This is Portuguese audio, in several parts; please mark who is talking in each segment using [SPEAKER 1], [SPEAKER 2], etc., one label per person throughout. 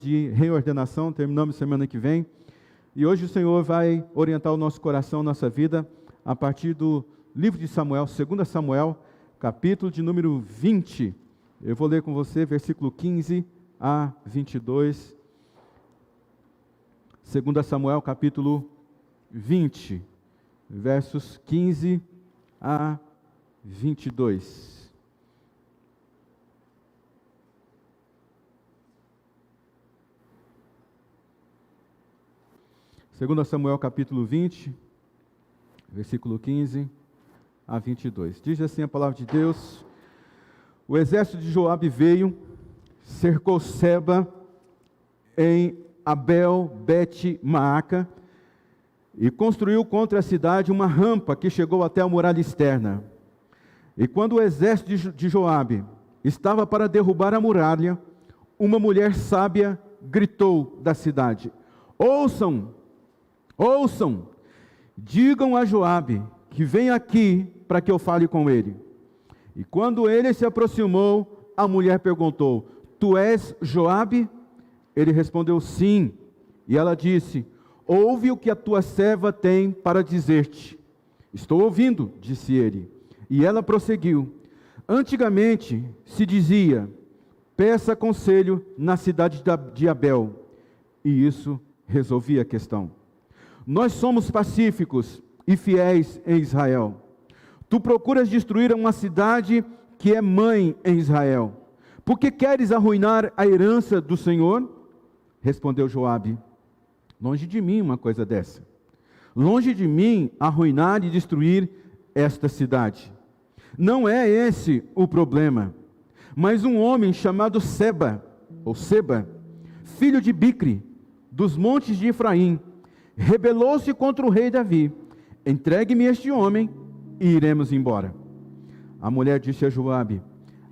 [SPEAKER 1] de reordenação, terminamos semana que vem, e hoje o Senhor vai orientar o nosso coração, nossa vida, a partir do livro de Samuel, 2 Samuel, capítulo de número 20, eu vou ler com você, versículo 15 a 22, 2 Samuel, capítulo 20, versos 15 a 22. 2 Samuel capítulo 20, versículo 15 a 22. Diz assim a palavra de Deus: o exército de Joabe veio, cercou Seba em Abel-Bet-Maaca e construiu contra a cidade uma rampa que chegou até a muralha externa. E quando o exército de Joabe estava para derrubar a muralha, uma mulher sábia gritou da cidade: ouçam, digam a Joabe que vem aqui para que eu fale com ele. E quando ele se aproximou, a mulher perguntou: tu és Joabe? Ele respondeu: sim. E ela disse: ouve o que a tua serva tem para dizer-te. Estou ouvindo, disse ele. E ela prosseguiu: antigamente se dizia, peça conselho na cidade de Abel, e isso resolvia a questão. Nós somos pacíficos e fiéis em Israel. Tu procuras destruir uma cidade que é mãe em Israel. Por que queres arruinar a herança do Senhor? Respondeu Joabe: longe de mim uma coisa dessa. Longe de mim arruinar e destruir esta cidade. Não é esse o problema. Mas um homem chamado Seba, filho de Bicri, dos montes de Efraim, rebelou-se contra o rei Davi. Entregue-me este homem e iremos embora. A mulher disse a Joabe: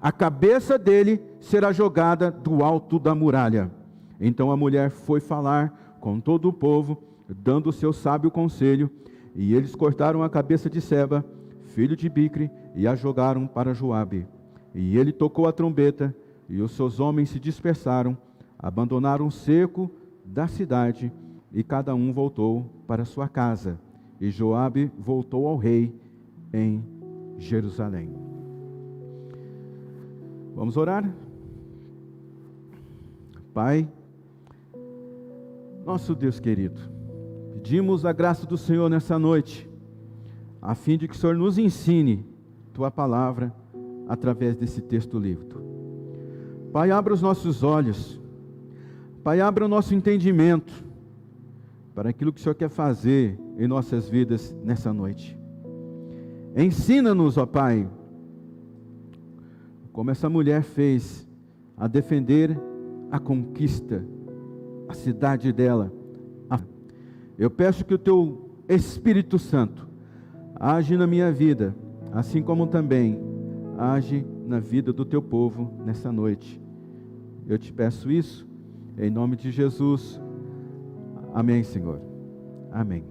[SPEAKER 1] a cabeça dele será jogada do alto da muralha. Então a mulher foi falar com todo o povo, dando o seu sábio conselho, e eles cortaram a cabeça de Seba, filho de Bicri, e a jogaram para Joabe. E ele tocou a trombeta, e os seus homens se dispersaram, abandonaram o cerco da cidade, e cada um voltou para sua casa. E Joabe voltou ao rei em Jerusalém. Vamos orar? Pai, nosso Deus querido, pedimos a graça do Senhor nessa noite, a fim de que o Senhor nos ensine Tua palavra através desse texto lido. Pai, abra os nossos olhos, Pai, abra o nosso entendimento para aquilo que o Senhor quer fazer em nossas vidas nessa noite. Ensina-nos, ó Pai, como essa mulher fez, a defender a conquista, a cidade dela. Eu peço que o Teu Espírito Santo age na minha vida, assim como também age na vida do Teu povo nessa noite. Eu te peço isso, em nome de Jesus. Amém, Senhor. Amém.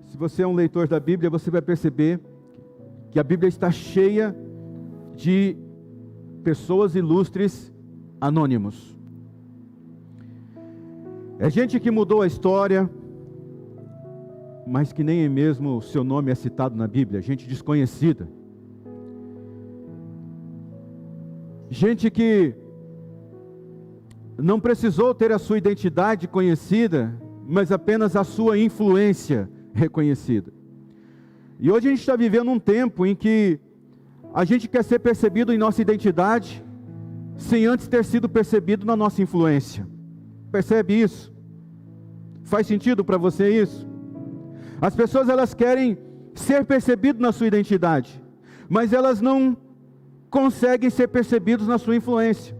[SPEAKER 1] Se você é um leitor da Bíblia, você vai perceber que a Bíblia está cheia de pessoas ilustres anônimos. É gente que mudou a história, mas que nem mesmo o seu nome é citado na Bíblia. Gente desconhecida. Gente que não precisou ter a sua identidade conhecida, mas apenas a sua influência reconhecida. E hoje a gente está vivendo um tempo em que a gente quer ser percebido em nossa identidade, sem antes ter sido percebido na nossa influência. Percebe isso? Faz sentido para você isso? As pessoas, elas querem ser percebidas na sua identidade, mas elas não conseguem ser percebidas na sua influência.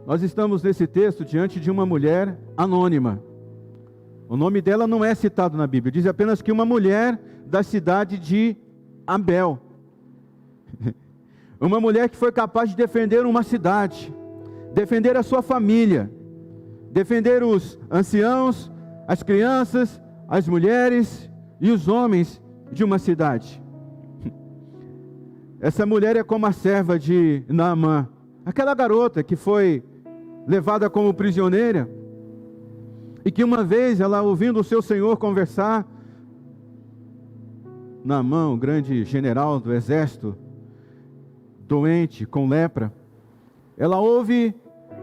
[SPEAKER 1] Nós estamos nesse texto diante de uma mulher anônima. O nome dela não é citado na Bíblia, diz apenas que uma mulher da cidade de Abel. Uma mulher que foi capaz de defender uma cidade, defender a sua família, defender os anciãos, as crianças, as mulheres e os homens de uma cidade. Essa mulher é como a serva de Naamã, Aquela garota que foi levada como prisioneira, e que uma vez ela, ouvindo o seu senhor conversar, Naamã, o grande general do exército, doente, com lepra, ela ouve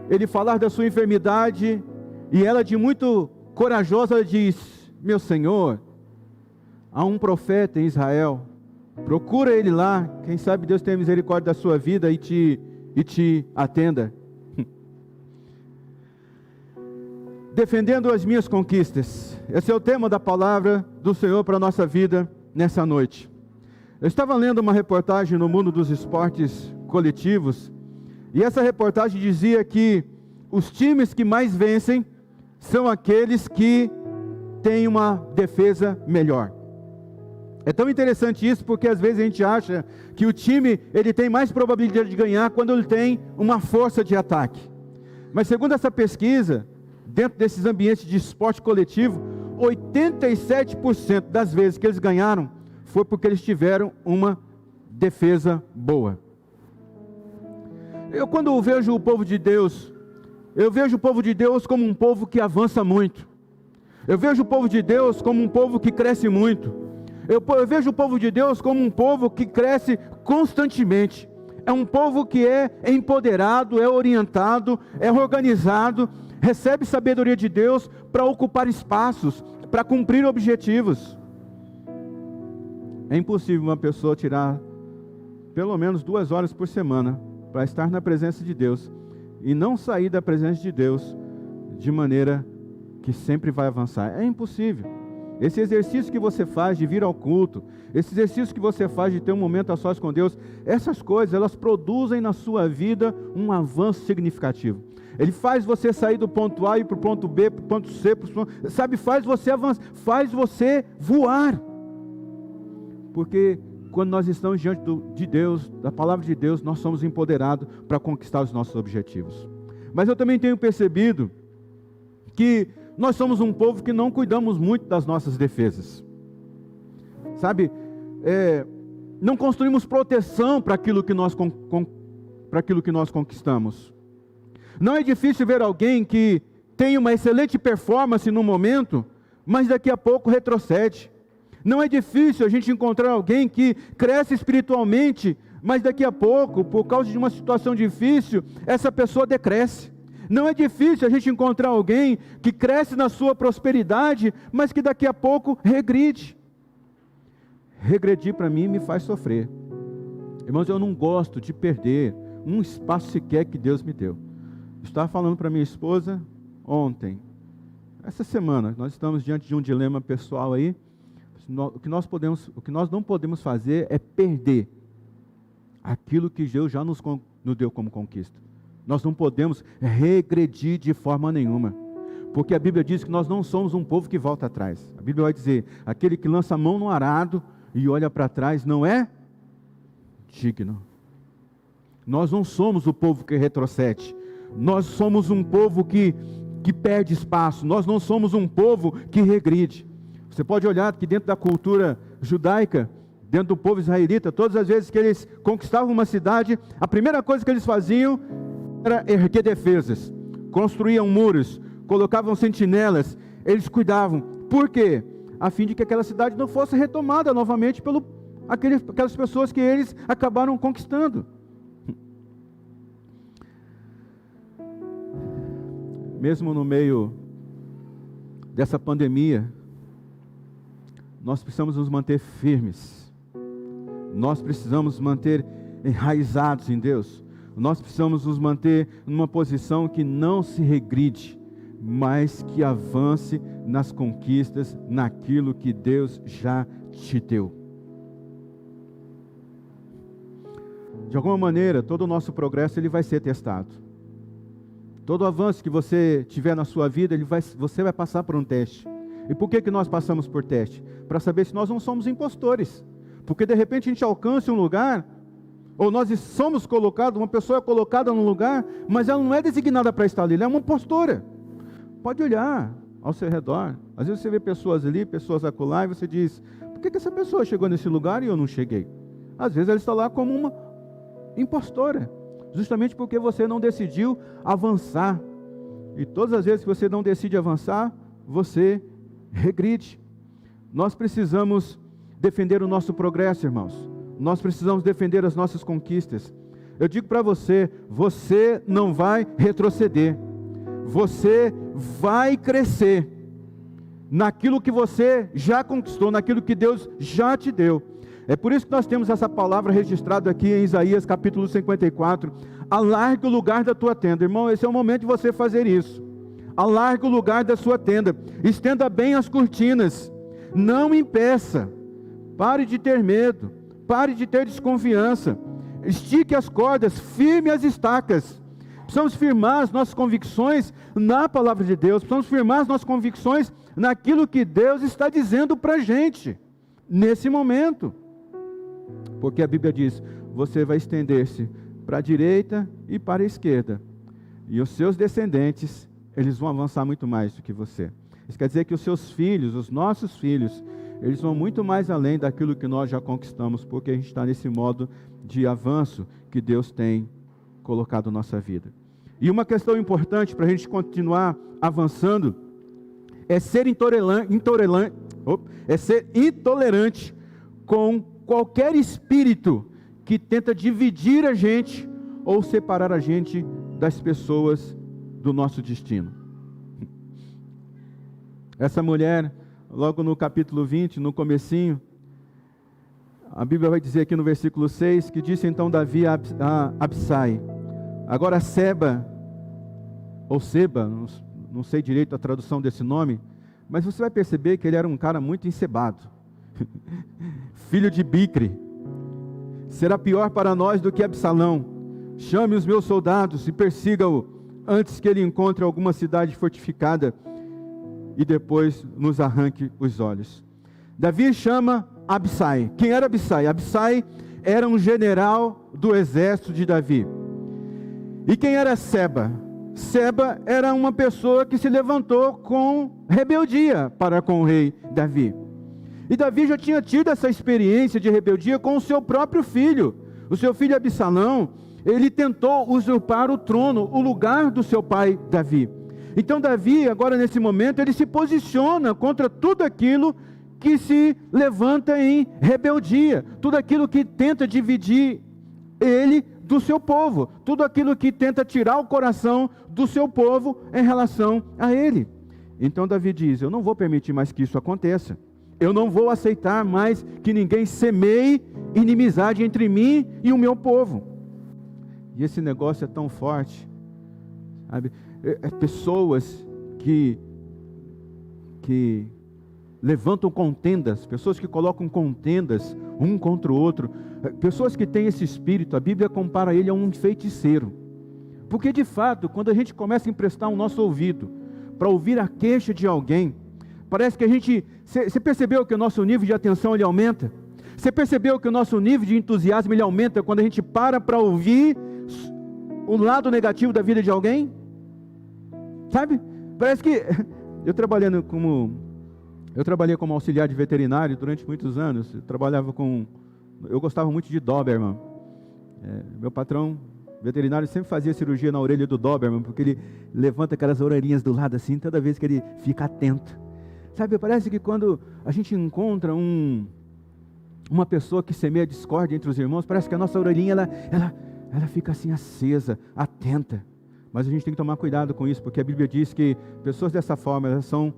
[SPEAKER 1] ele falar da sua enfermidade, e ela, de muito corajosa, diz: meu senhor, há um profeta em Israel, procura ele lá, quem sabe Deus tenha misericórdia da sua vida e te atenda. Defendendo as minhas conquistas, esse é o tema da palavra do Senhor para a nossa vida nessa noite. Eu estava lendo uma reportagem no mundo dos esportes coletivos, e essa reportagem dizia que os times que mais vencem são aqueles que têm uma defesa melhor. É tão interessante isso, porque às vezes a gente acha que o time ele tem mais probabilidade de ganhar quando ele tem uma força de ataque. Mas segundo essa pesquisa, dentro desses ambientes de esporte coletivo, 87% das vezes que eles ganharam foi porque eles tiveram uma defesa boa. Eu, quando vejo o povo de Deus, eu vejo o povo de Deus como um povo que avança muito. Eu vejo o povo de Deus como um povo que cresce muito. Eu vejo o povo de Deus como um povo que cresce constantemente. É um povo que é empoderado, é orientado, é organizado, recebe sabedoria de Deus para ocupar espaços, para cumprir objetivos. É impossível uma pessoa tirar pelo menos 2 horas por semana para estar na presença de Deus e não sair da presença de Deus de maneira que sempre vai avançar. É impossível. Esse exercício que você faz de vir ao culto, esse exercício que você faz de ter um momento a sós com Deus, essas coisas, elas produzem na sua vida um avanço significativo. Ele faz você sair do ponto A e para o ponto B, para o ponto C, faz você avançar, faz você voar. Porque quando nós estamos diante de Deus, da palavra de Deus, nós somos empoderados para conquistar os nossos objetivos. Mas eu também tenho percebido que nós somos um povo que não cuidamos muito das nossas defesas. Sabe, não construímos proteção para aquilo que nós conquistamos. Não é difícil ver alguém que tem uma excelente performance no momento, mas daqui a pouco retrocede. Não é difícil a gente encontrar alguém que cresce espiritualmente, mas daqui a pouco, por causa de uma situação difícil, essa pessoa decresce. Não é difícil a gente encontrar alguém que cresce na sua prosperidade, mas que daqui a pouco regride. Regredir para mim me faz sofrer. Irmãos, eu não gosto de perder um espaço sequer que Deus me deu. Eu estava falando para minha esposa ontem, essa semana, nós estamos diante de um dilema pessoal aí. O que nós não podemos fazer é perder aquilo que Deus já nos deu como conquista. Nós não podemos regredir de forma nenhuma, porque a Bíblia diz que nós não somos um povo que volta atrás. A Bíblia vai dizer: aquele que lança a mão no arado e olha para trás não é digno. Nós não somos o povo que retrocede, nós somos um povo que perde espaço, nós não somos um povo que regride. Você pode olhar que dentro da cultura judaica, dentro do povo israelita, todas as vezes que eles conquistavam uma cidade, a primeira coisa que eles faziam era erguer defesas, construíam muros, colocavam sentinelas, eles cuidavam. Por quê? A fim de que aquela cidade não fosse retomada novamente por aquelas pessoas que eles acabaram conquistando. Mesmo no meio dessa pandemia, nós precisamos nos manter firmes, nós precisamos manter enraizados em Deus, nós precisamos nos manter numa posição que não se regride, mas que avance nas conquistas, naquilo que Deus já te deu. De alguma maneira, todo o nosso progresso ele vai ser testado. Todo avanço que você tiver na sua vida, você vai passar por um teste. E por que nós passamos por teste? Para saber se nós não somos impostores. Porque de repente a gente alcança um lugar, ou nós somos colocados, uma pessoa é colocada num lugar, mas ela não é designada para estar ali, ela é uma impostora. Pode olhar ao seu redor. Às vezes você vê pessoas ali, pessoas acolá, e você diz: por que essa pessoa chegou nesse lugar e eu não cheguei? Às vezes ela está lá como uma impostora. justamente porque você não decidiu avançar. E todas as vezes que você não decide avançar, você regride. Nós precisamos defender o nosso progresso, irmãos. Nós precisamos defender as nossas conquistas. Eu digo para você, você não vai retroceder. Você vai crescer naquilo que você já conquistou, naquilo que Deus já te deu. É por isso que nós temos essa palavra registrada aqui em Isaías capítulo 54. Alargue o lugar da tua tenda. Irmão, esse é o momento de você fazer isso. Alargue o lugar da sua tenda. Estenda bem as cortinas. Não impeça. Pare de ter medo. Pare de ter desconfiança. Estique as cordas, firme as estacas. Precisamos firmar as nossas convicções na palavra de Deus. Precisamos firmar as nossas convicções naquilo que Deus está dizendo para a gente, nesse momento. Porque a Bíblia diz, você vai estender-se para a direita e para a esquerda. E os seus descendentes, eles vão avançar muito mais do que você. Isso quer dizer que os seus filhos, os nossos filhos, eles vão muito mais além daquilo que nós já conquistamos, porque a gente está nesse modo de avanço que Deus tem colocado na nossa vida. E uma questão importante para a gente continuar avançando é ser intolerante com qualquer espírito que tenta dividir a gente ou separar a gente das pessoas do nosso destino. Essa mulher, logo no capítulo 20, no comecinho, a Bíblia vai dizer aqui no versículo 6, que disse então Davi a Absai, agora Seba, ou Seba, não sei direito a tradução desse nome, mas você vai perceber que ele era um cara muito encebado, filho de Bicre, será pior para nós do que Absalão, chame os meus soldados e persiga-o, antes que ele encontre alguma cidade fortificada, e depois nos arranque os olhos. Davi chama Absai. Quem era Absai? Absai era um general do exército de Davi. E quem era Seba? Seba era uma pessoa que se levantou com rebeldia para com o rei Davi. E Davi já tinha tido essa experiência de rebeldia com o seu próprio filho. O seu filho Absalão, ele tentou usurpar o trono, o lugar do seu pai Davi. Então Davi, agora nesse momento, ele se posiciona contra tudo aquilo que se levanta em rebeldia, tudo aquilo que tenta dividir ele do seu povo, tudo aquilo que tenta tirar o coração do seu povo em relação a ele. Então Davi diz, eu não vou permitir mais que isso aconteça, eu não vou aceitar mais que ninguém semeie inimizade entre mim e o meu povo. E esse negócio é tão forte, sabe? Pessoas que levantam contendas, pessoas que colocam contendas um contra o outro, pessoas que têm esse espírito, a Bíblia compara ele a um feiticeiro, porque de fato, quando a gente começa a emprestar o nosso ouvido, para ouvir a queixa de alguém, parece que a gente, você percebeu que o nosso nível de atenção ele aumenta? Você percebeu que o nosso nível de entusiasmo ele aumenta quando a gente para ouvir o lado negativo da vida de alguém? Sabe? Parece que eu trabalhei como auxiliar de veterinário durante muitos anos. Eu gostava muito de Doberman. Meu patrão veterinário sempre fazia cirurgia na orelha do Doberman, porque ele levanta aquelas orelhinhas do lado assim, toda vez que ele fica atento. Sabe, parece que quando a gente encontra uma pessoa que semeia discórdia entre os irmãos, parece que a nossa orelhinha ela fica assim acesa, atenta. Mas a gente tem que tomar cuidado com isso, porque a Bíblia diz que pessoas dessa forma, elas são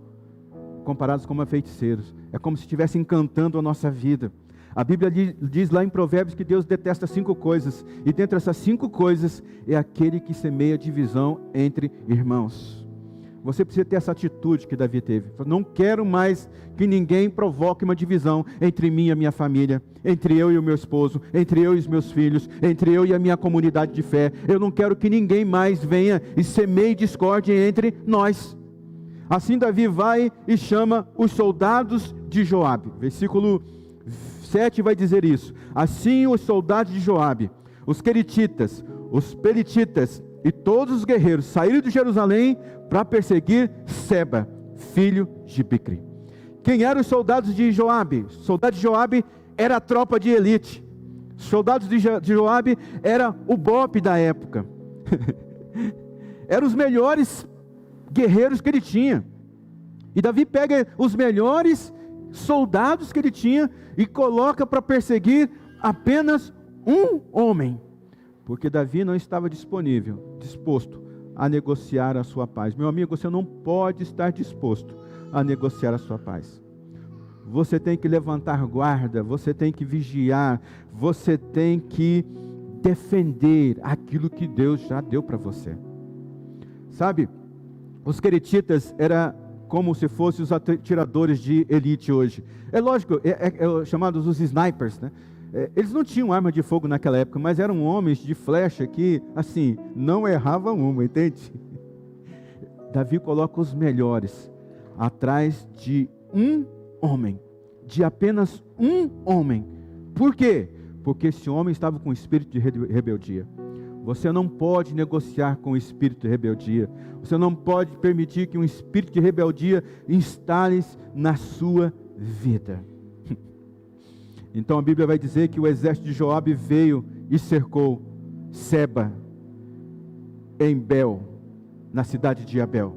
[SPEAKER 1] comparadas como feiticeiros. É como se estivessem encantando a nossa vida. A Bíblia diz lá em Provérbios que Deus detesta 5 coisas. E dentre essas 5 coisas, é aquele que semeia divisão entre irmãos. Você precisa ter essa atitude que Davi teve. Não quero mais que ninguém provoque uma divisão entre mim e a minha família, entre eu e o meu esposo, entre eu e os meus filhos, entre eu e a minha comunidade de fé. Eu não quero que ninguém mais venha e semeie discórdia entre nós. Assim Davi vai e chama os soldados de Joabe. Versículo 7 vai dizer isso. Assim os soldados de Joabe, os queretitas, os pelititas e todos os guerreiros saíram de Jerusalém para perseguir Seba, filho de Bicri. Quem eram os soldados de Joabe? Soldados de Joabe era a tropa de elite. Os soldados de Joabe era o bope da época. Eram os melhores guerreiros que ele tinha. E Davi pega os melhores soldados que ele tinha e coloca para perseguir apenas um homem. Porque Davi não estava disposto a negociar a sua paz. Meu amigo, você não pode estar disposto a negociar a sua paz. Você tem que levantar guarda, você tem que vigiar, você tem que defender aquilo que Deus já deu para você. Sabe, os queretitas eram como se fossem os atiradores de elite hoje. É lógico, chamados os snipers, né? Eles não tinham arma de fogo naquela época, mas eram homens de flecha que, assim, não erravam uma, entende? Davi coloca os melhores atrás de um homem, de apenas um homem. Por quê? Porque esse homem estava com espírito de rebeldia. Você não pode negociar com o espírito de rebeldia. Você não pode permitir que um espírito de rebeldia instale na sua vida. Então a Bíblia vai dizer que o exército de Joabe veio e cercou Seba, em Bel, na cidade de Abel.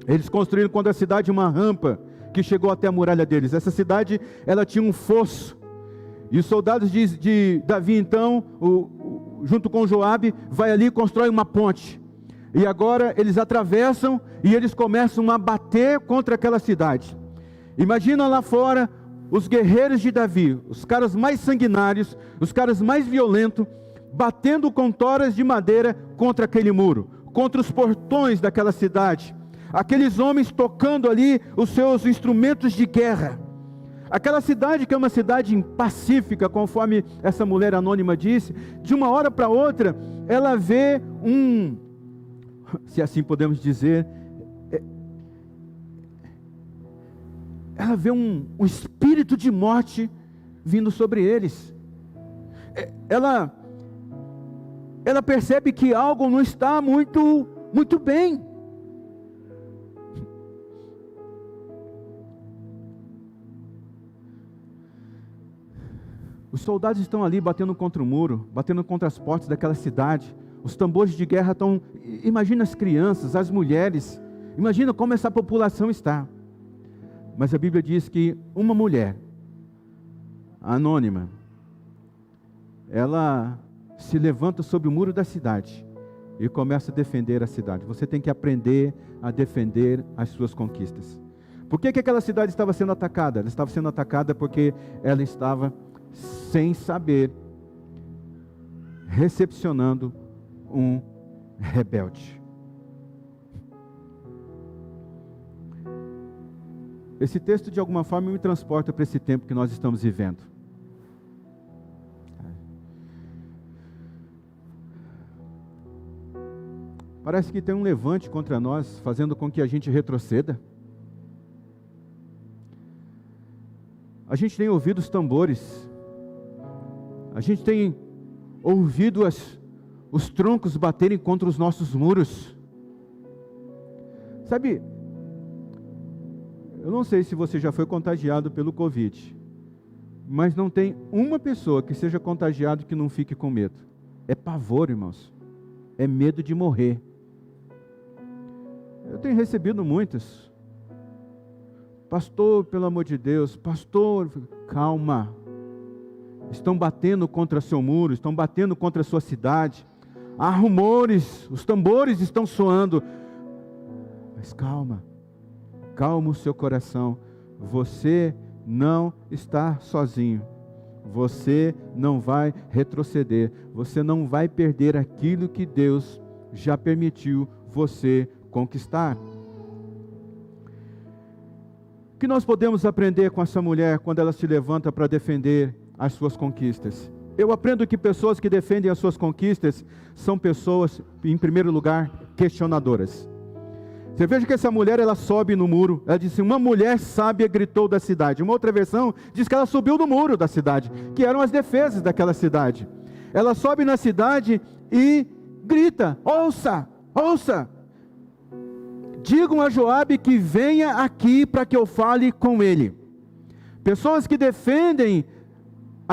[SPEAKER 1] Eles construíram contra a cidade uma rampa que chegou até a muralha deles. Essa cidade, ela tinha um fosso. E os soldados de Davi, então, junto com Joabe, vai ali e constrói uma ponte. E agora eles atravessam e eles começam a bater contra aquela cidade. Imagina lá fora os guerreiros de Davi, os caras mais sanguinários, os caras mais violentos, batendo com toras de madeira contra aquele muro, contra os portões daquela cidade. Aqueles homens tocando ali os seus instrumentos de guerra. Aquela cidade que é uma cidade pacífica, conforme essa mulher anônima disse, de uma hora para outra, ela vê se assim podemos dizer, ela vê um espírito de morte vindo sobre eles. Ela percebe que algo não está muito bem. Os soldados estão ali batendo contra o muro, batendo contra as portas daquela cidade. Os tambores de guerra estão... Imagina as crianças, as mulheres. Imagina como essa população está. Mas a Bíblia diz que uma mulher anônima, ela se levanta sobre o muro da cidade e começa a defender a cidade. Você tem que aprender a defender as suas conquistas. Por que aquela cidade estava sendo atacada? Ela estava sendo atacada porque ela estava, sem saber, recepcionando um rebelde. Esse texto de alguma forma me transporta para esse tempo que nós estamos vivendo. Parece que tem um levante contra nós, fazendo com que a gente retroceda. A gente tem ouvido os tambores, a gente tem ouvido os troncos baterem contra os nossos muros. Sabe, eu não sei se você já foi contagiado pelo Covid, mas não tem uma pessoa que seja contagiado que não fique com medo. É pavor, irmãos. É medo de morrer. Eu tenho recebido muitas. Pastor, pelo amor de Deus, pastor, calma. Estão batendo contra seu muro, estão batendo contra a sua cidade. Há rumores, os tambores estão soando. Mas calma, calma o seu coração. Você não está sozinho. Você não vai retroceder. Você não vai perder aquilo que Deus já permitiu você conquistar. O que nós podemos aprender com essa mulher quando ela se levanta para defender as suas conquistas? Eu aprendo que pessoas que defendem as suas conquistas são pessoas, em primeiro lugar, questionadoras. Você veja que essa mulher, ela sobe no muro. Ela disse: uma mulher sábia gritou da cidade. Uma outra versão diz que ela subiu no muro da cidade, que eram as defesas daquela cidade. Ela sobe na cidade e grita: ouça, ouça, digam a Joabe que venha aqui para que eu fale com ele. Pessoas que defendem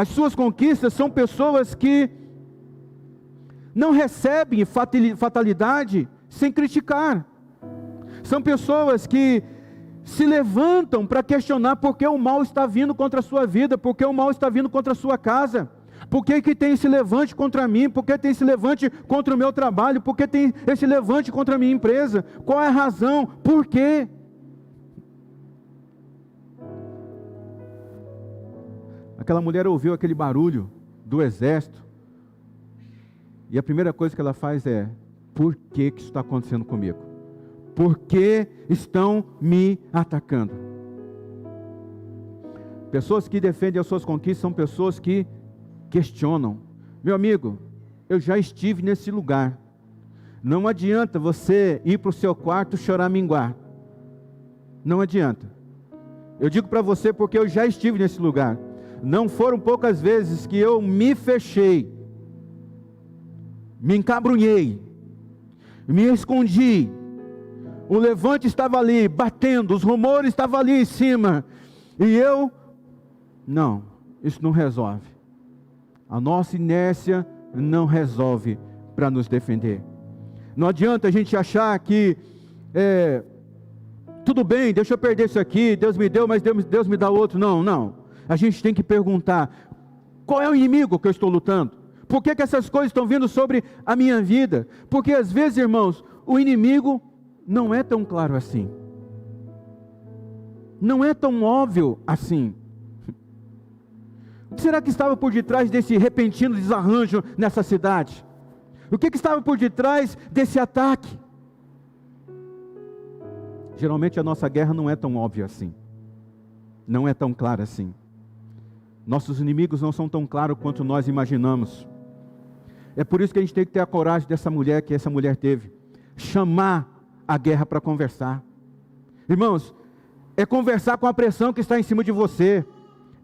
[SPEAKER 1] as suas conquistas são pessoas que não recebem fatalidade sem criticar. São pessoas que se levantam para questionar por que o mal está vindo contra a sua vida, por que o mal está vindo contra a sua casa, por que tem esse levante contra mim, por que tem esse levante contra o meu trabalho, por que tem esse levante contra a minha empresa, qual é a razão, por quê? Aquela mulher ouviu aquele barulho do exército, e a primeira coisa que ela faz é: por que isso está acontecendo comigo? Por que estão me atacando? Pessoas que defendem as suas conquistas são pessoas que questionam. Meu amigo, eu já estive nesse lugar. Não adianta você ir para o seu quarto choraminguar. Não adianta. Eu digo para você porque eu já estive nesse lugar. Não foram poucas vezes que eu me fechei, me encabrunhei, me escondi. O levante estava ali, batendo, os rumores estavam ali em cima. E eu, não, isso não resolve. A nossa inércia não resolve para nos defender. Não adianta a gente achar que, tudo bem, deixa eu perder isso aqui, Deus me deu, mas Deus me dá outro. Não, não. A gente tem que perguntar, qual é o inimigo que eu estou lutando? Por que essas coisas estão vindo sobre a minha vida? Porque às vezes, irmãos, o inimigo não é tão claro assim. Não é tão óbvio assim. O que será que estava por detrás desse repentino desarranjo nessa cidade? O que estava por detrás desse ataque? Geralmente a nossa guerra não é tão óbvia assim. Não é tão clara assim. Nossos inimigos não são tão claros quanto nós imaginamos. É por isso que a gente tem que ter a coragem dessa mulher que essa mulher teve. Chamar a guerra para conversar. Irmãos, é conversar com a pressão que está em cima de você.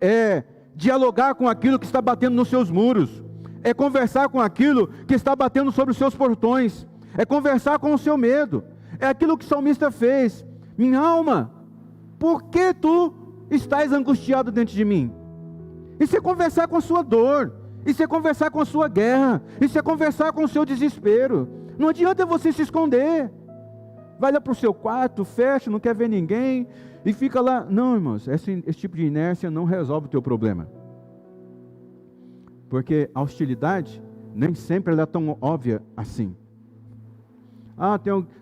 [SPEAKER 1] É dialogar com aquilo que está batendo nos seus muros. É conversar com aquilo que está batendo sobre os seus portões. É conversar com o seu medo. É aquilo que o salmista fez. Minha alma, por que tu estás angustiado dentro de mim? Isso é conversar com a sua dor. Isso é conversar com a sua guerra. Isso é conversar com o seu desespero. Não adianta você se esconder. Vai lá para o seu quarto, fecha, não quer ver ninguém e fica lá. Não, irmãos, esse tipo de inércia não resolve o teu problema. Porque a hostilidade nem sempre ela é tão óbvia assim.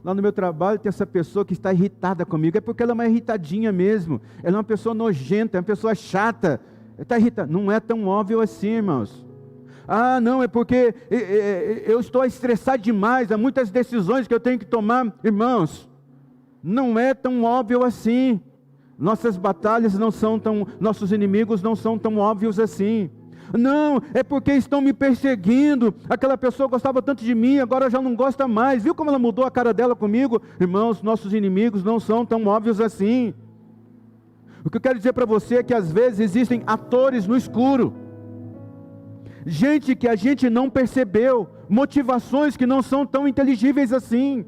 [SPEAKER 1] Lá no meu trabalho tem essa pessoa que está irritada comigo. É porque ela é uma irritadinha mesmo. Ela é uma pessoa nojenta, é uma pessoa chata. Está irritada. Não é tão óbvio assim, irmãos. Não, é porque eu estou estressado demais, há muitas decisões que eu tenho que tomar. Irmãos, não é tão óbvio assim. Nossas batalhas não são tão, nossos inimigos não são tão óbvios assim. Não, é porque estão me perseguindo. Aquela pessoa gostava tanto de mim, agora já não gosta mais. Viu como ela mudou a cara dela comigo? Irmãos, nossos inimigos não são tão óbvios assim. O que eu quero dizer para você é que às vezes existem atores no escuro. Gente que a gente não percebeu, motivações que não são tão inteligíveis assim,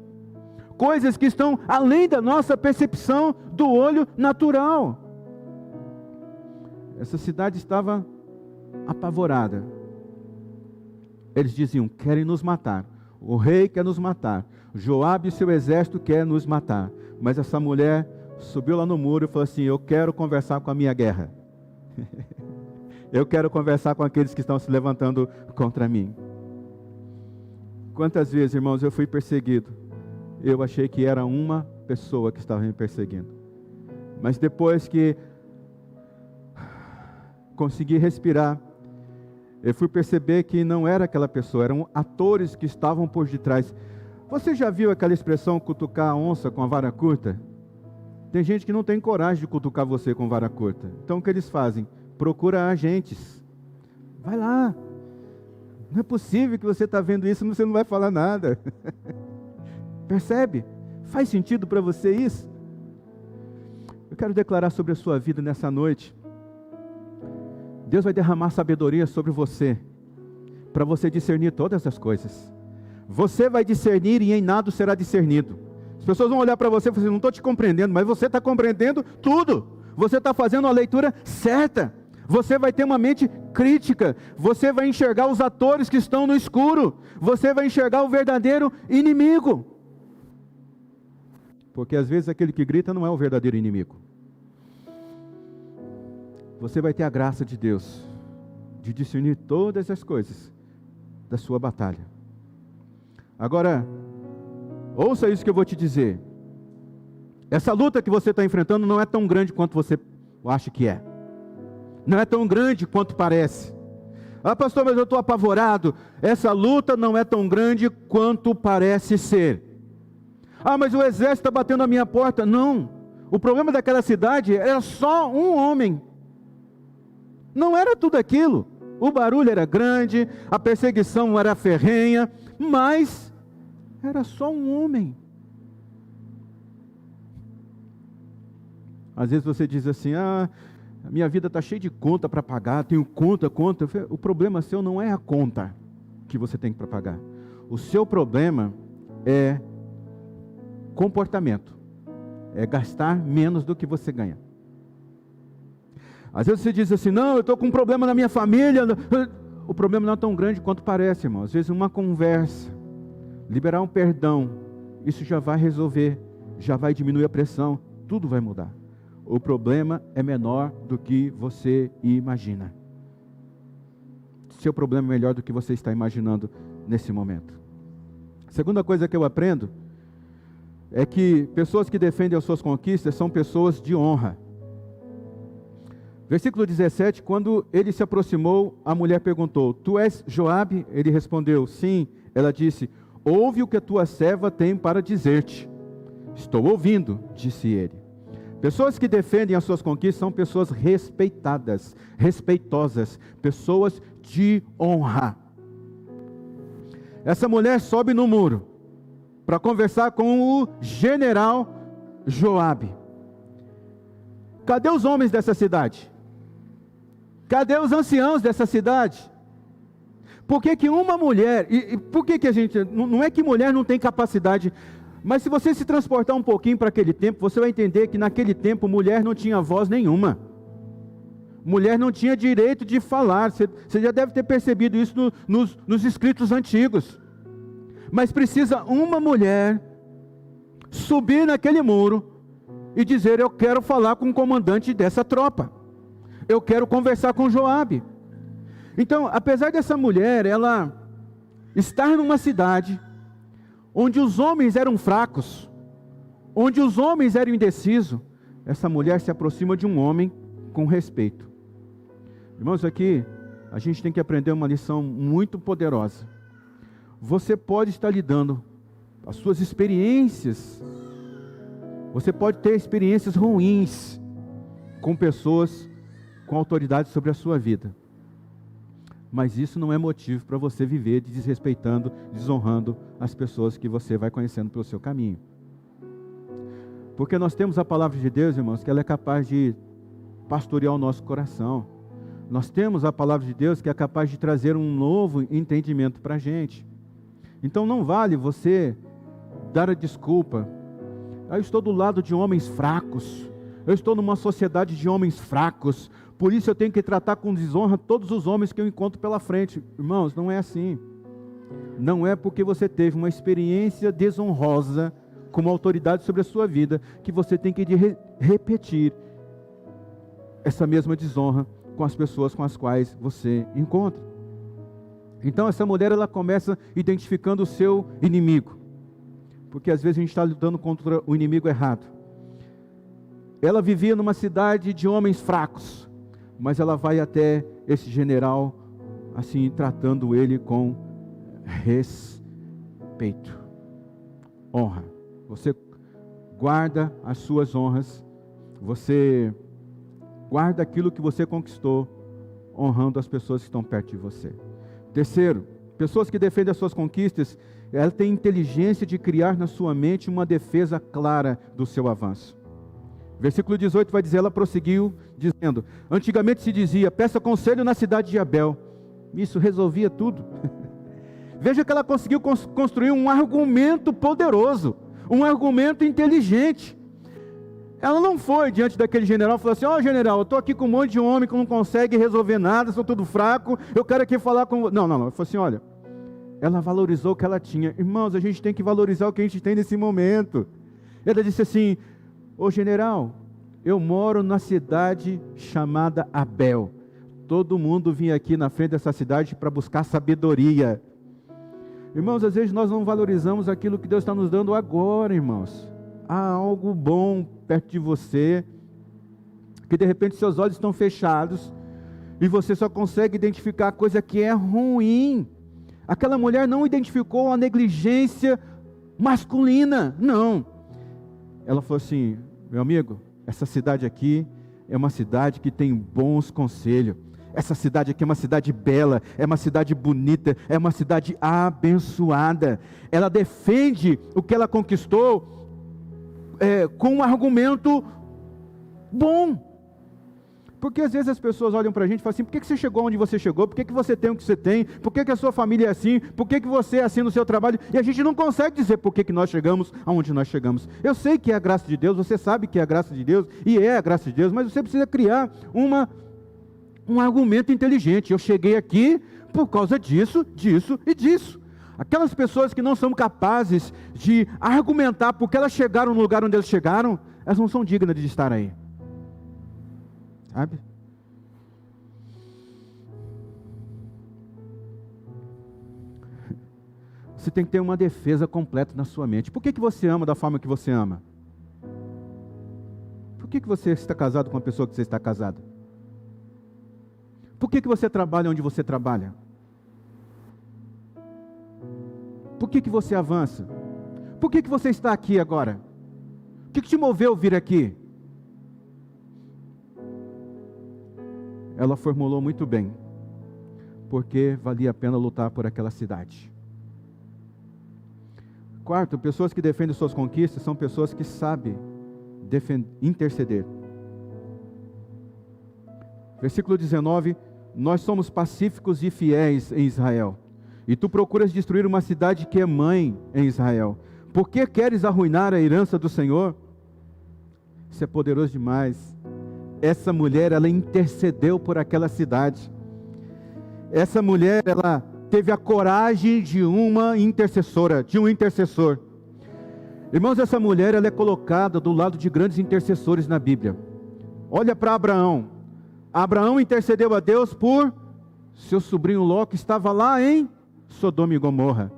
[SPEAKER 1] coisas que estão além da nossa percepção do olho natural. Essa cidade estava apavorada. Eles diziam: querem nos matar, o rei quer nos matar, Joabe e seu exército quer nos matar. Mas essa mulher subiu lá no muro e falou assim: eu quero conversar com a minha guerra. Eu quero conversar com aqueles que estão se levantando contra mim. Quantas vezes, irmãos, eu fui perseguido. Eu achei que era uma pessoa que estava me perseguindo. Mas depois que consegui respirar, eu fui perceber que não era aquela pessoa, eram atores que estavam por detrás. Você já viu aquela expressão cutucar a onça com a vara curta? Tem gente que não tem coragem de cutucar você com vara curta. Então o que eles fazem? Procura agentes. Vai lá. Não é possível que você está vendo isso e você não vai falar nada. Percebe? Faz sentido para você isso? Eu quero declarar sobre a sua vida nessa noite. Deus vai derramar sabedoria sobre você, para você discernir todas as coisas. Você vai discernir e em nada será discernido. As pessoas vão olhar para você e falar assim: não estou te compreendendo, mas você está compreendendo tudo. Você está fazendo a leitura certa. Você vai ter uma mente crítica. Você vai enxergar os atores que estão no escuro. Você vai enxergar o verdadeiro inimigo. Porque às vezes aquele que grita não é o verdadeiro inimigo. Você vai ter a graça de Deus de discernir todas as coisas da sua batalha. Agora, ouça isso que eu vou te dizer. Essa luta que você está enfrentando não é tão grande quanto você acha que é. Não é tão grande quanto parece. Ah, pastor, mas eu estou apavorado. Essa luta não é tão grande quanto parece ser. Ah, mas o exército está batendo na minha porta. Não. O problema daquela cidade era só um homem. Não era tudo aquilo. O barulho era grande, a perseguição era ferrenha, mas era só um homem. Às vezes você diz assim, a minha vida está cheia de conta para pagar, tenho conta. O problema seu não é a conta que você tem para pagar. O seu problema é comportamento, é gastar menos do que você ganha. Às vezes você diz assim, não, eu estou com um problema na minha família. O problema não é tão grande quanto parece, irmão. Às vezes uma conversa, liberar um perdão, isso já vai resolver, já vai diminuir a pressão, tudo vai mudar. O problema é menor do que você imagina. Seu problema é melhor do que você está imaginando nesse momento. A segunda coisa que eu aprendo é que pessoas que defendem as suas conquistas são pessoas de honra. Versículo 17, quando ele se aproximou, a mulher perguntou, tu és Joabe? Ele respondeu, sim. Ela disse, ouve o que a tua serva tem para dizer-te. Estou ouvindo, disse ele. Pessoas que defendem as suas conquistas são pessoas respeitadas, respeitosas, pessoas de honra. Essa mulher sobe no muro para conversar com o general Joabe. Cadê os homens dessa cidade? Cadê os anciãos dessa cidade? Por que que uma mulher, e por que que a gente, não é que mulher não tem capacidade, mas se você se transportar um pouquinho para aquele tempo, você vai entender que naquele tempo mulher não tinha voz nenhuma. Mulher não tinha direito de falar, você já deve ter percebido isso nos escritos antigos. Mas precisa uma mulher subir naquele muro e dizer, eu quero falar com o comandante dessa tropa. Eu quero conversar com Joabe. Então, apesar dessa mulher, ela estar numa cidade onde os homens eram fracos, onde os homens eram indecisos, essa mulher se aproxima de um homem com respeito. Irmãos, aqui a gente tem que aprender uma lição muito poderosa. Você pode estar lidando as suas experiências, você pode ter experiências ruins com pessoas com autoridade sobre a sua vida. Mas isso não é motivo para você viver desrespeitando, desonrando as pessoas que você vai conhecendo pelo seu caminho. Porque nós temos a palavra de Deus, irmãos, que ela é capaz de pastorear o nosso coração. Nós temos a palavra de Deus que é capaz de trazer um novo entendimento para a gente. Então não vale você dar a desculpa. Eu estou do lado de homens fracos. Eu estou numa sociedade de homens fracos. Por isso eu tenho que tratar com desonra todos os homens que eu encontro pela frente. Irmãos, não é assim. Não é porque você teve uma experiência desonrosa com uma autoridade sobre a sua vida que você tem que repetir essa mesma desonra com as pessoas com as quais você encontra. Então essa mulher, ela começa identificando o seu inimigo. Porque às vezes a gente está lutando contra o inimigo errado. Ela vivia numa cidade de homens fracos, mas ela vai até esse general, assim, tratando ele com respeito, honra. Você guarda as suas honras, você guarda aquilo que você conquistou, honrando as pessoas que estão perto de você. Terceiro, pessoas que defendem as suas conquistas, ela tem inteligência de criar na sua mente uma defesa clara do seu avanço. Versículo 18 vai dizer, ela prosseguiu dizendo, antigamente se dizia, peça conselho na cidade de Abel. Isso resolvia tudo. Veja que ela conseguiu construir um argumento poderoso, um argumento inteligente. Ela não foi diante daquele general e falou assim: ó, general, eu estou aqui com um monte de homem que não consegue resolver nada, sou tudo fraco, eu quero aqui falar com... Não. Ela falou assim: olha, ela valorizou o que ela tinha. Irmãos, a gente tem que valorizar o que a gente tem nesse momento. Ela disse assim: ô general, eu moro na cidade chamada Abel. Todo mundo vinha aqui na frente dessa cidade para buscar sabedoria. Irmãos, às vezes nós não valorizamos aquilo que Deus está nos dando agora, irmãos. Há algo bom perto de você, que de repente seus olhos estão fechados, e você só consegue identificar a coisa que é ruim. Aquela mulher não identificou a negligência masculina, não. Ela falou assim: meu amigo, essa cidade aqui é uma cidade que tem bons conselhos. Essa cidade aqui é uma cidade bela, é uma cidade bonita, é uma cidade abençoada. Ela defende o que ela conquistou com um argumento bom. Porque às vezes as pessoas olham para a gente e falam assim: por que você chegou onde você chegou? Por que você tem o que você tem? Por que a sua família é assim? Por que você é assim no seu trabalho? E a gente não consegue dizer por que nós chegamos aonde nós chegamos. Eu sei que é a graça de Deus, você sabe que é a graça de Deus, e é a graça de Deus, mas você precisa criar um argumento inteligente. Eu cheguei aqui por causa disso, disso e disso. Aquelas pessoas que não são capazes de argumentar porque elas chegaram no lugar onde elas chegaram, elas não são dignas de estar aí. Sabe? Você tem que ter uma defesa completa na sua mente. Por que você ama da forma que você ama? Por que você está casado com a pessoa que você está casado? Por que você trabalha onde você trabalha? Por que você avança? Por que você está aqui agora? O que te moveu vir aqui? Ela formulou muito bem: porque valia a pena lutar por aquela cidade. Quarto, pessoas que defendem suas conquistas são pessoas que sabem interceder. Versículo 19: nós somos pacíficos e fiéis em Israel, e tu procuras destruir uma cidade que é mãe em Israel. Por que queres arruinar a herança do Senhor? Isso é poderoso demais. Essa mulher, ela intercedeu por aquela cidade. Essa mulher, ela teve a coragem de uma intercessora, de um intercessor. Irmãos, essa mulher, ela é colocada do lado de grandes intercessores na Bíblia. Olha para Abraão. Abraão intercedeu a Deus por seu sobrinho Ló, que estava lá em Sodoma e Gomorra.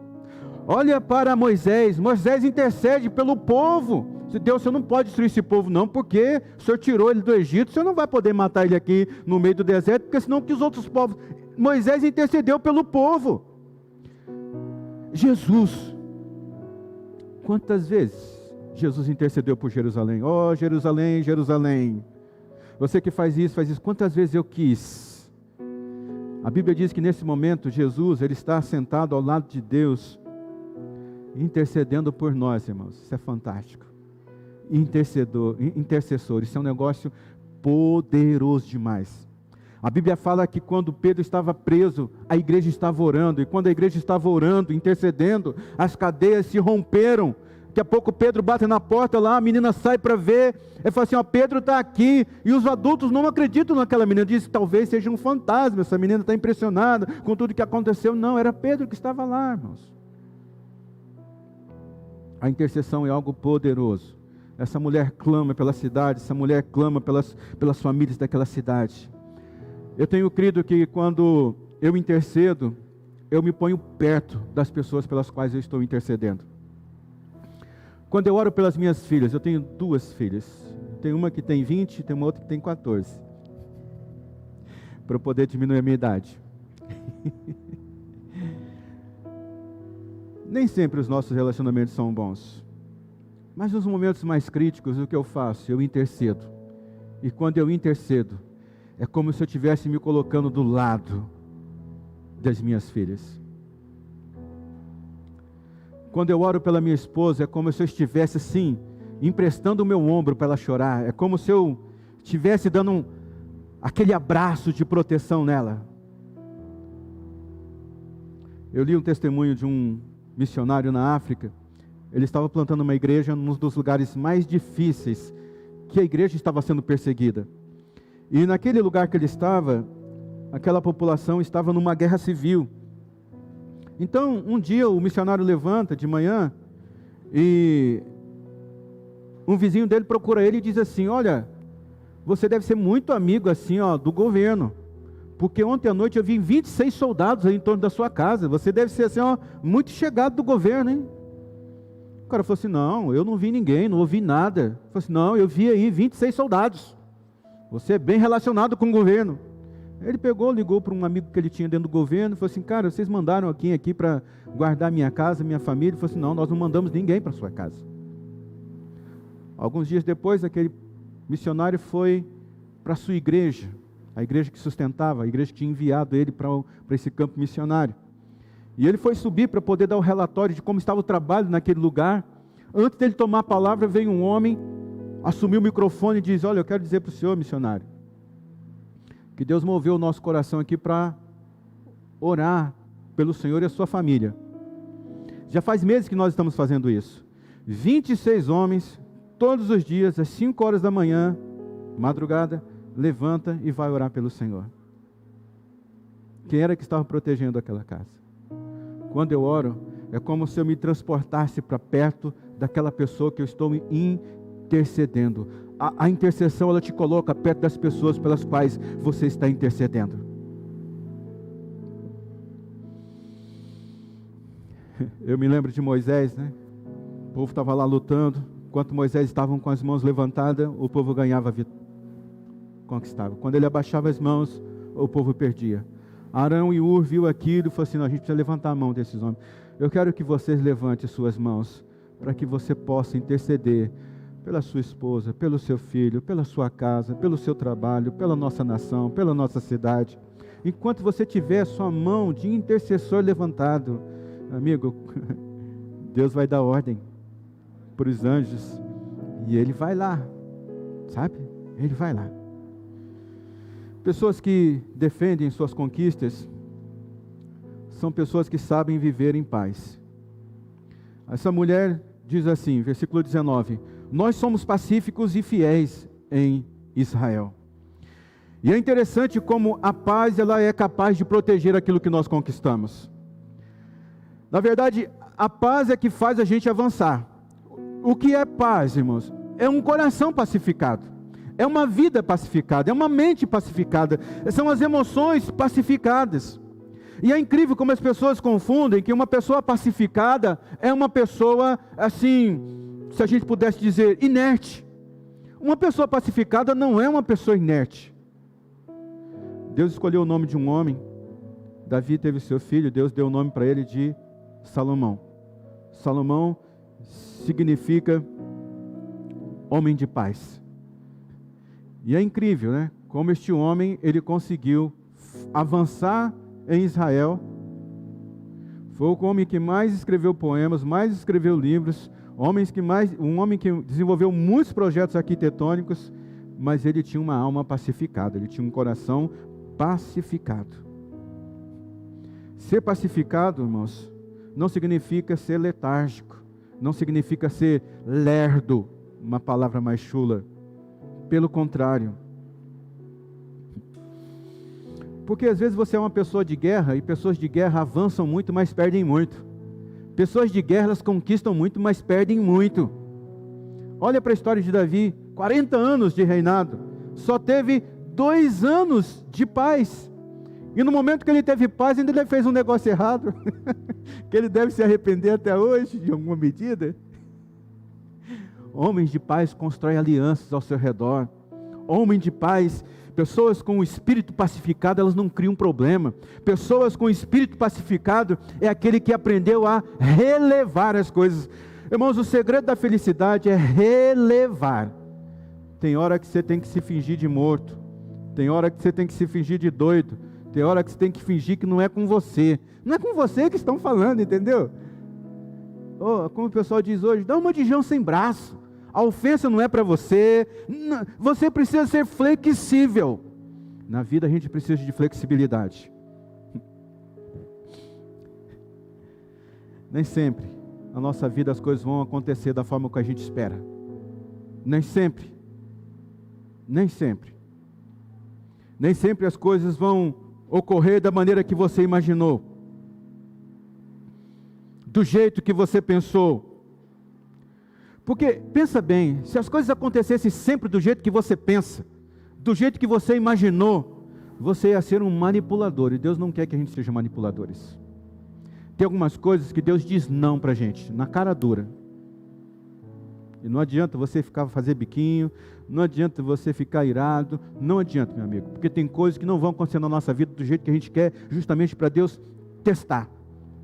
[SPEAKER 1] Olha para Moisés. Moisés intercede pelo povo. Deus, você não pode destruir esse povo não, porque o Senhor tirou ele do Egito, o Senhor não vai poder matar ele aqui no meio do deserto, porque senão que os outros povos... Moisés intercedeu pelo povo. Jesus, quantas vezes Jesus intercedeu por Jerusalém? Oh, Jerusalém, Jerusalém, você que faz isso, quantas vezes eu quis. A Bíblia diz que nesse momento Jesus, ele está sentado ao lado de Deus, intercedendo por nós, irmãos. Isso é fantástico. Intercessor, isso é um negócio poderoso demais. A Bíblia fala que quando Pedro estava preso, a igreja estava orando, e quando a igreja estava orando, intercedendo, as cadeias se romperam. Daqui a pouco Pedro bate na porta lá, a menina sai para ver, ele fala assim: ó, Pedro está aqui, e os adultos não acreditam naquela menina, diz: talvez seja um fantasma, essa menina está impressionada com tudo que aconteceu. Não, era Pedro que estava lá, irmãos. A intercessão é algo poderoso. Essa mulher clama pela cidade, essa mulher clama pelas famílias daquela cidade. Eu tenho crido que quando eu intercedo, eu me ponho perto das pessoas pelas quais eu estou intercedendo. Quando eu oro pelas minhas filhas, eu tenho 2 filhas. Tem uma que tem 20, tem uma outra que tem 14. Para eu poder diminuir a minha idade. Nem sempre os nossos relacionamentos são bons. Mas nos momentos mais críticos, o que eu faço? Eu intercedo. E quando eu intercedo, é como se eu estivesse me colocando do lado das minhas filhas. Quando eu oro pela minha esposa, é como se eu estivesse assim, emprestando o meu ombro para ela chorar. É como se eu estivesse dando aquele abraço de proteção nela. Eu li um testemunho de um missionário na África. Ele estava plantando uma igreja num dos lugares mais difíceis que a igreja estava sendo perseguida. E naquele lugar que ele estava, aquela população estava numa guerra civil. Então, um dia o missionário levanta de manhã e um vizinho dele procura ele e diz assim: olha, você deve ser muito amigo assim, do governo, porque ontem à noite eu vi 26 soldados aí em torno da sua casa. Você deve ser assim, muito chegado do governo, hein? O cara falou assim: não, eu não vi ninguém, não ouvi nada. Ele falou assim: não, eu vi aí 26 soldados. Você é bem relacionado com o governo. Ele pegou, ligou para um amigo que ele tinha dentro do governo e falou assim: cara, vocês mandaram aqui para guardar minha casa, minha família? Ele falou assim: não, nós não mandamos ninguém para sua casa. Alguns dias depois, aquele missionário foi para a sua igreja, a igreja que sustentava, a igreja que tinha enviado ele para esse campo missionário. E ele foi subir para poder dar o relatório de como estava o trabalho naquele lugar. Antes dele tomar a palavra, veio um homem, assumiu o microfone e diz: olha, eu quero dizer para o senhor, missionário, que Deus moveu o nosso coração aqui para orar pelo senhor e a sua família. Já faz meses que nós estamos fazendo isso. 26 homens, todos os dias, às 5 horas da manhã, madrugada, levanta e vai orar pelo Senhor. Quem era que estava protegendo aquela casa? Quando eu oro, é como se eu me transportasse para perto daquela pessoa que eu estou intercedendo. A intercessão, ela te coloca perto das pessoas pelas quais você está intercedendo. Eu me lembro de Moisés, né? O povo estava lá lutando. Enquanto Moisés estava com as mãos levantadas, o povo ganhava a vitória, conquistava. Quando ele abaixava as mãos, o povo perdia. Arão e Ur viu aquilo e falou assim: não, a gente precisa levantar a mão desses homens. Eu quero que vocês levantem suas mãos, para que você possa interceder pela sua esposa, pelo seu filho, pela sua casa, pelo seu trabalho, pela nossa nação, pela nossa cidade. Enquanto você tiver a sua mão de intercessor levantado, amigo, Deus vai dar ordem para os anjos, e ele vai lá, sabe? Ele vai lá. Pessoas que defendem suas conquistas são pessoas que sabem viver em paz. Essa mulher diz assim, versículo 19: nós somos pacíficos e fiéis em Israel. E é interessante como a paz, ela é capaz de proteger aquilo que nós conquistamos. Na verdade, a paz é que faz a gente avançar. O que é paz, irmãos? É um coração pacificado, é uma vida pacificada, é uma mente pacificada, são as emoções pacificadas. E é incrível como as pessoas confundem que uma pessoa pacificada é uma pessoa, assim, se a gente pudesse dizer, inerte. Uma pessoa pacificada não é uma pessoa inerte. Deus escolheu o nome de um homem. Davi teve seu filho, Deus deu o nome para ele de Salomão. Salomão significa homem de paz. E é incrível, né? Como este homem, ele conseguiu avançar em Israel. Foi o homem que mais escreveu poemas, mais escreveu livros, um homem que desenvolveu muitos projetos arquitetônicos, mas ele tinha uma alma pacificada, ele tinha um coração pacificado. Ser pacificado, irmãos, não significa ser letárgico, não significa ser lerdo, uma palavra mais chula. Pelo contrário. Porque às vezes você é uma pessoa de guerra, e pessoas de guerra avançam muito, mas perdem muito. Pessoas de guerra, elas conquistam muito, mas perdem muito. Olha para a história de Davi, 40 anos de reinado, só teve 2 anos de paz. E no momento que ele teve paz, ainda ele fez um negócio errado, que ele deve se arrepender até hoje, de alguma medida. Homens de paz constroem alianças ao seu redor. Homem de paz, pessoas com o espírito pacificado, elas não criam problema. Pessoas com o espírito pacificado é aquele que aprendeu a relevar as coisas. Irmãos, o segredo da felicidade é relevar. Tem hora que você tem que se fingir de morto. Tem hora que você tem que se fingir de doido. Tem hora que você tem que fingir que não é com você. Não é com você que estão falando, entendeu? Oh, como o pessoal diz hoje, dá uma de João sem braço. A ofensa não é para você. Você precisa ser flexível. Na vida a gente precisa de flexibilidade. Nem sempre na nossa vida as coisas vão acontecer da forma que a gente espera. Nem sempre. Nem sempre. Nem sempre as coisas vão ocorrer da maneira que você imaginou, do jeito que você pensou. Porque, pensa bem, se as coisas acontecessem sempre do jeito que você pensa, do jeito que você imaginou, você ia ser um manipulador, e Deus não quer que a gente seja manipuladores. Tem algumas coisas que Deus diz não para a gente, na cara dura. E não adianta você fazer biquinho, não adianta você ficar irado, não adianta, meu amigo, porque tem coisas que não vão acontecer na nossa vida do jeito que a gente quer, justamente para Deus testar.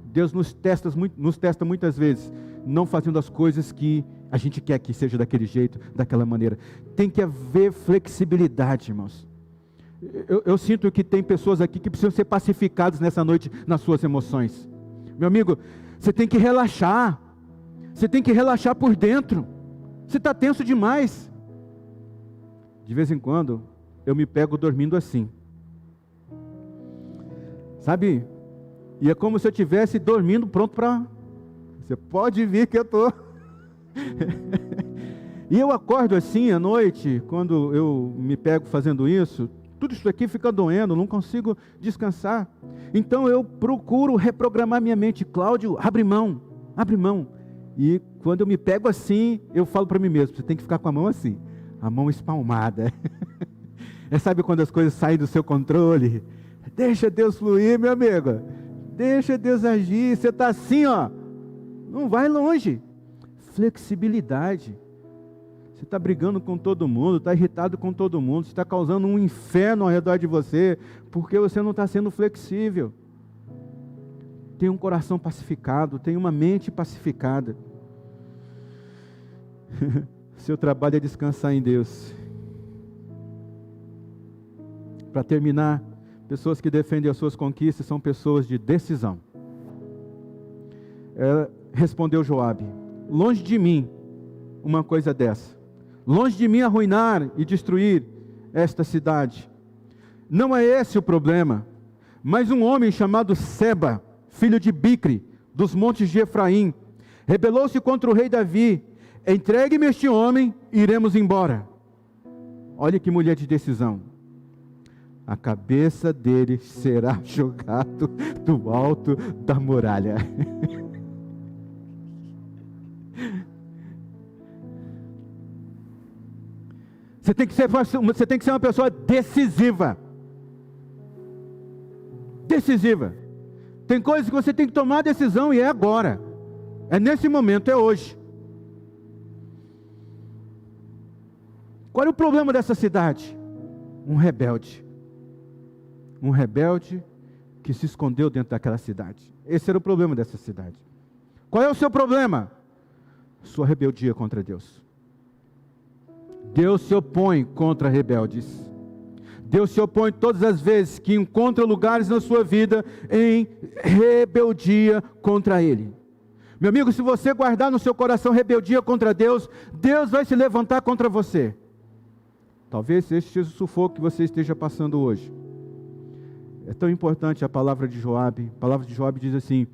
[SPEAKER 1] Deus nos testa muitas vezes, não fazendo as coisas que a gente quer que seja daquele jeito, daquela maneira. Tem que haver flexibilidade, irmãos. Eu sinto que tem pessoas aqui que precisam ser pacificadas nessa noite nas suas emoções. Meu amigo, você tem que relaxar. Você tem que relaxar por dentro. Você está tenso demais. De vez em quando, eu me pego dormindo assim. Sabe? E é como se eu estivesse dormindo pronto para... Você pode vir que eu estou. E eu acordo assim à noite, quando eu me pego fazendo isso, tudo isso aqui fica doendo, não consigo descansar. Então eu procuro reprogramar minha mente. Cláudio, abre mão, abre mão. E quando eu me pego assim, eu falo para mim mesmo, você tem que ficar com a mão assim, a mão espalmada. Sabe quando as coisas saem do seu controle? Deixa Deus fluir, meu amigo. Deixa Deus agir. Você está assim, ó, não vai longe. Flexibilidade. Você está brigando com todo mundo, está irritado com todo mundo, você está causando um inferno ao redor de você, porque você não está sendo flexível. Tem um coração pacificado, tem uma mente pacificada. Seu trabalho é descansar em Deus. Para terminar, pessoas que defendem as suas conquistas são pessoas de decisão. Respondeu Joabe: longe de mim uma coisa dessa. Longe de mim arruinar e destruir esta cidade. Não é esse o problema. Mas um homem chamado Seba, filho de Bicre, dos montes de Efraim, rebelou-se contra o rei Davi. Entregue-me este homem e iremos embora. Olha que mulher de decisão. A cabeça dele será jogado do alto da muralha. Você tem que ser uma pessoa decisiva. Decisiva. Tem coisas que você tem que tomar a decisão e é agora. É nesse momento, é hoje. Qual é o problema dessa cidade? Um rebelde. Um rebelde que se escondeu dentro daquela cidade. Esse era o problema dessa cidade. Qual é o seu problema? Sua rebeldia contra Deus. Deus se opõe contra rebeldes. Deus se opõe todas as vezes que encontra lugares na sua vida em rebeldia contra Ele. Meu amigo, se você guardar no seu coração rebeldia contra Deus, Deus vai se levantar contra você. Talvez este seja o sufoco que você esteja passando hoje. É tão importante a palavra de Joabe. A palavra de Joabe diz assim: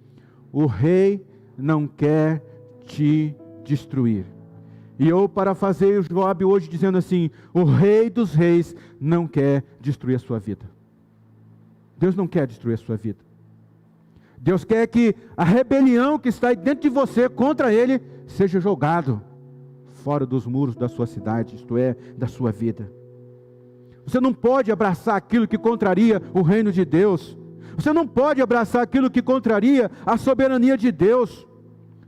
[SPEAKER 1] o rei não quer te destruir. E eu parafraseei o Joabe hoje dizendo assim: o rei dos reis não quer destruir a sua vida. Deus não quer destruir a sua vida. Deus quer que a rebelião que está dentro de você contra Ele seja jogado fora dos muros da sua cidade, isto é, da sua vida. Você não pode abraçar aquilo que contraria o reino de Deus. Você não pode abraçar aquilo que contraria a soberania de Deus.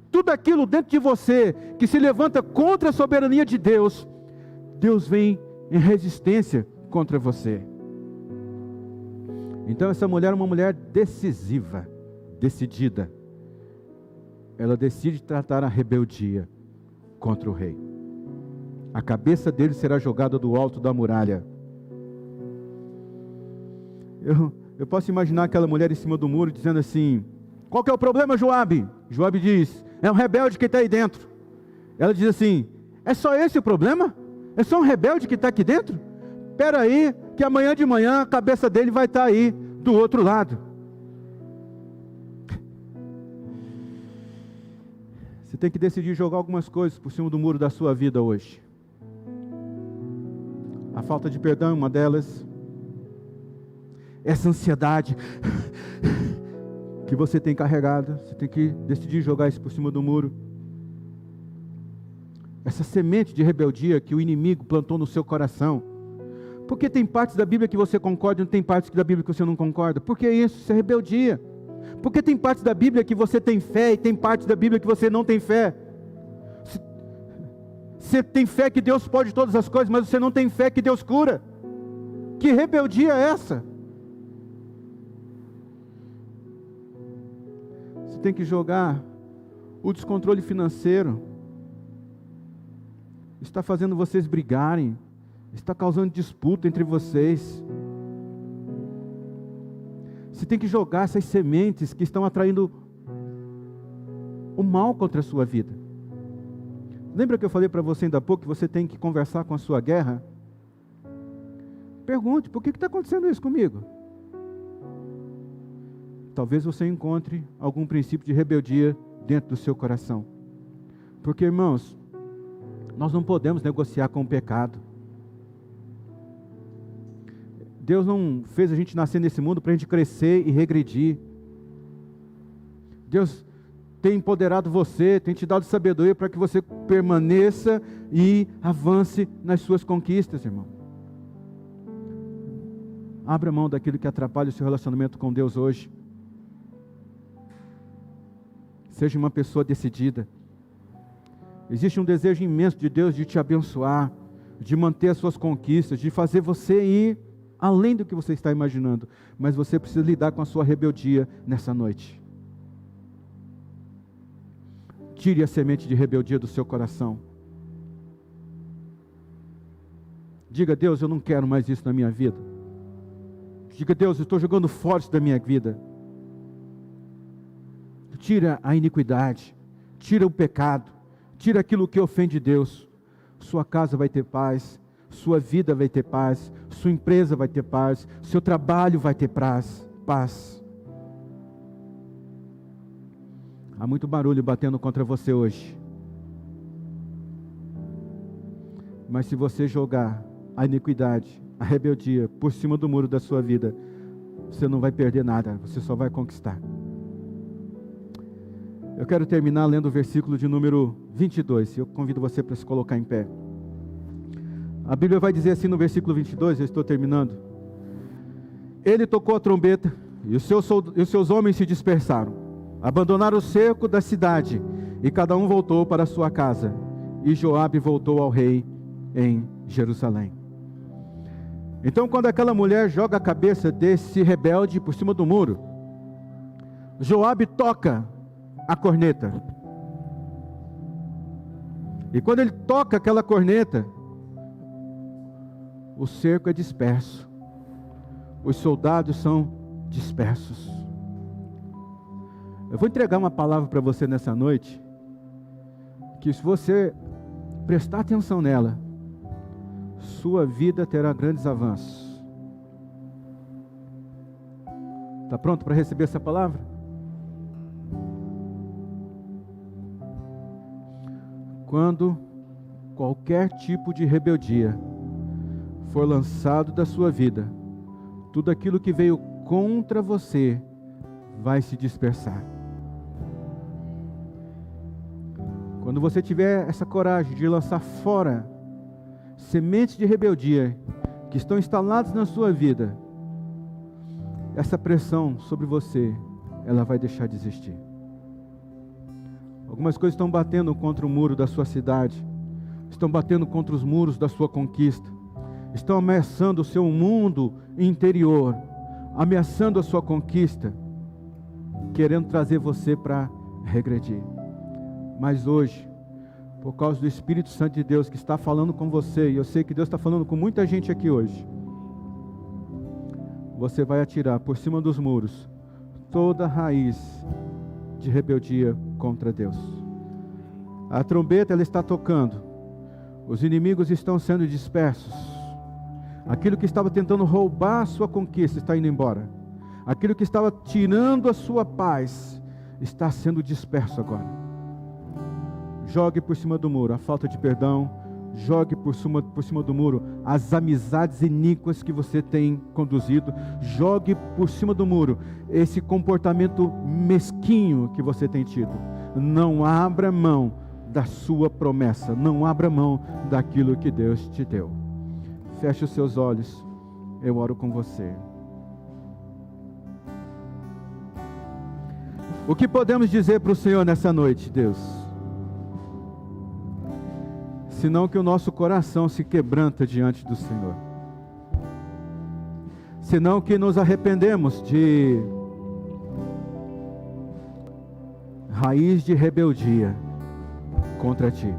[SPEAKER 1] Tudo aquilo dentro de você que se levanta contra a soberania de Deus, Deus vem em resistência contra você. Então essa mulher é uma mulher decisiva, decidida. Ela decide tratar a rebeldia contra o rei. A cabeça dele será jogada do alto da muralha. Eu posso imaginar aquela mulher em cima do muro dizendo assim: qual que é o problema, Joabe? Joabe diz: é um rebelde que está aí dentro. Ela diz assim: é só esse o problema? É só um rebelde que está aqui dentro? Espera aí, que amanhã de manhã a cabeça dele vai estar aí do outro lado. Você tem que decidir jogar algumas coisas por cima do muro da sua vida hoje. A falta de perdão é uma delas. Essa ansiedade que você tem carregado, você tem que decidir jogar isso por cima do muro. Essa semente de rebeldia que o inimigo plantou no seu coração. Porque tem partes da Bíblia que você concorda e não tem partes da Bíblia que você não concorda. Por que isso? Isso é rebeldia. Porque tem partes da Bíblia que você tem fé e tem partes da Bíblia que você não tem fé. Você tem fé que Deus pode todas as coisas, mas você não tem fé que Deus cura. Que rebeldia é essa? Você tem que jogar o descontrole financeiro. Está fazendo vocês brigarem, está causando disputa entre vocês. Você tem que jogar essas sementes que estão atraindo o mal contra a sua vida. Lembra que eu falei para você ainda há pouco que você tem que conversar com a sua guerra? Pergunte, por que está acontecendo isso comigo? Talvez você encontre algum princípio de rebeldia dentro do seu coração. Porque, irmãos, nós não podemos negociar com o pecado. Deus não fez a gente nascer nesse mundo para a gente crescer e regredir. Deus tem empoderado você, tem te dado sabedoria para que você permaneça e avance nas suas conquistas, irmão. Abra mão daquilo que atrapalha o seu relacionamento com Deus hoje. Seja uma pessoa decidida. Existe um desejo imenso de Deus de te abençoar, de manter as suas conquistas, de fazer você ir além do que você está imaginando. Mas você precisa lidar com a sua rebeldia nessa noite. Tire a semente de rebeldia do seu coração. Diga: Deus, eu não quero mais isso na minha vida. Diga: Deus, eu estou jogando fora isso da minha vida. Tira a iniquidade, tira o pecado, tira aquilo que ofende Deus. Sua casa vai ter paz, sua vida vai ter paz, sua empresa vai ter paz, seu trabalho vai ter paz. Há muito barulho batendo contra você hoje. Mas se você jogar a iniquidade, a rebeldia por cima do muro da sua vida, você não vai perder nada, você só vai conquistar. Eu quero terminar lendo o versículo de número 22. Eu convido você para se colocar em pé. A Bíblia vai dizer assim no versículo 22, eu estou terminando. Ele tocou a trombeta e os seus homens se dispersaram. Abandonaram o cerco da cidade e cada um voltou para a sua casa. E Joabe voltou ao rei em Jerusalém. Então, quando aquela mulher joga a cabeça desse rebelde por cima do muro, Joabe toca a corneta. E quando ele toca aquela corneta, o cerco é disperso. Os soldados são dispersos. Eu vou entregar uma palavra para você nessa noite, que se você prestar atenção nela, sua vida terá grandes avanços. Está pronto para receber essa palavra? Quando qualquer tipo de rebeldia for lançado da sua vida, tudo aquilo que veio contra você vai se dispersar. Quando você tiver essa coragem de lançar fora sementes de rebeldia que estão instaladas na sua vida, essa pressão sobre você, ela vai deixar de existir. Algumas coisas estão batendo contra o muro da sua cidade, estão batendo contra os muros da sua conquista, estão ameaçando o seu mundo interior, ameaçando a sua conquista, querendo trazer você para regredir. Mas hoje, por causa do Espírito Santo de Deus que está falando com você, e eu sei que Deus está falando com muita gente aqui hoje, você vai atirar por cima dos muros toda raiz de rebeldia contra Deus. A trombeta, ela está tocando, os inimigos estão sendo dispersos, aquilo que estava tentando roubar a sua conquista está indo embora, aquilo que estava tirando a sua paz está sendo disperso agora. Jogue por cima do muro a falta de perdão, Jogue por cima do muro as amizades iníquas que você tem conduzido. Jogue por cima do muro esse comportamento mesquinho que você tem tido. Não abra mão da sua promessa. Não abra mão daquilo que Deus te deu. Feche os seus olhos. Eu oro com você. O que podemos dizer para o Senhor nessa noite, Deus? Senão que o nosso coração se quebranta diante do Senhor. Senão que nos arrependemos de raiz de rebeldia contra Ti.